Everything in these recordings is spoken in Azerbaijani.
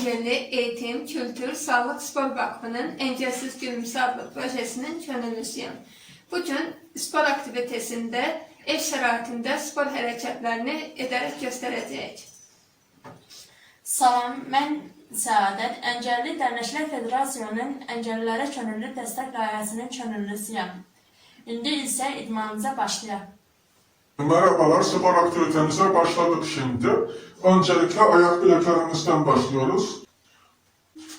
Engelli Eğitim, Kültür, Sağlık, Spor Vakfının Engelsiz Günümüzü adlı projesinin könüllüsüyüm. Bugün spor aktivitesinde ev şəraitində spor hərəkətlərini edərək göstərəcəyik. Salam, mən Səadət, Əngəlli Dərnəklər Federasiyanının Əngəllilərə Könüllü Dəstək Layihəsinin könüllüsüyəm. İndi isə idmanımıza başlayaq. Merhabalar, spor aktivitemize başladık şimdi. Öncelikle ayak bileklerimizden başlıyoruz.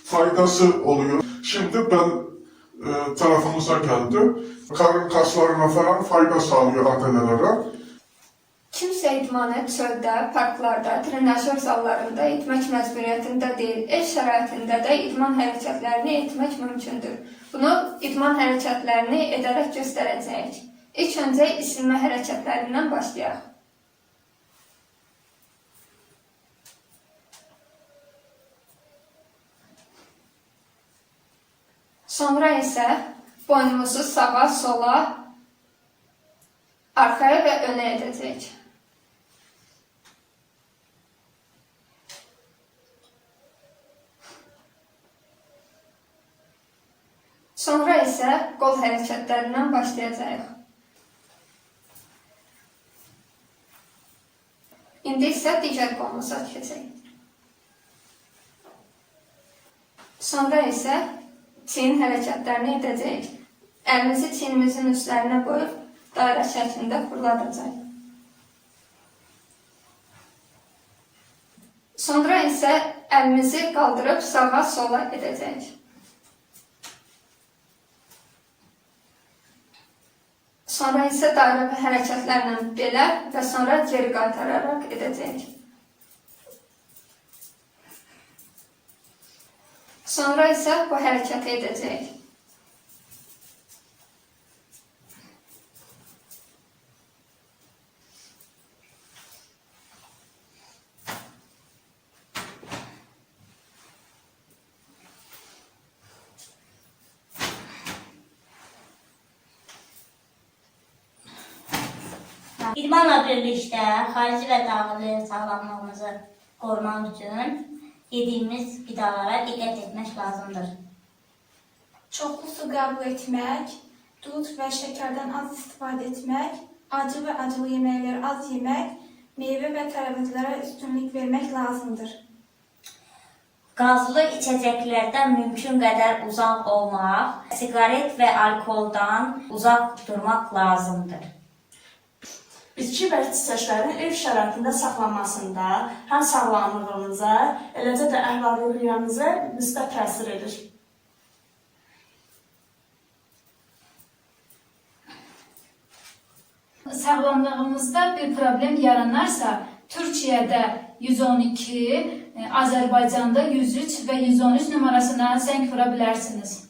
Faydası oluyor. Şimdi ben tarafımıza geldi. Karın kaslarına falan fayda sağlıyor atelelere. Kimsə idmanı çöldə, parklarda, trenajör zallarında etmək məcburiyyətində deyil, ev şəraitində də idman hərəkətlərini etmək mümkündür. Bunu idman hərəkətlərini edərək göstərəcəyik. İlk öncə isinmə hərəkətlərindən başlayaq. Sonra isə boynumuzu sağa, sola, arxaya və önə edəcəyik. Sonra isə qol hərəkətlərindən başlayacağıq. İndi isə digər qolumuza keçək. Sonra isə çiyin hərəkətlərini edəcəyik. Əlimizi çiyinimizin üstlərinə qoyub dairə şəklində fırladacaq. Sonra isə əlimizi qaldırıb sağa, sola edəcəyik. Sonra isə dairə hərəkətlərlə belə və sonra geri qaytararaq edəcəyik. Sonra isə bu hərəkəti edəcəyik. İdmanla birlikdə xarici və daxili sağlamlığımızı qorumaq üçün yediyimiz qidalara diqqət etmək lazımdır. Çoxlu su qəbul etmək, dud və şəkərdən az istifadə etmək, acı və acılı yeməkləri az yemək, meyvə və tərəvəzlərə üstünlük vermək lazımdır. Qazlı içəcəklərdən mümkün qədər uzaq olmaq, siqaret və alkoldan uzaq durmaq lazımdır. Bitki və çiçəklərin ev şəraitində saxlanmasında həm sağlamlığımıza, eləcə də əhval-ruhiyyəmizə müsbət təsir edir. Sağlamlığımızda bir problem yaranarsa, Türkiyədə 112, Azərbaycanda 103 və 113 numarasına zəng vura bilərsiniz.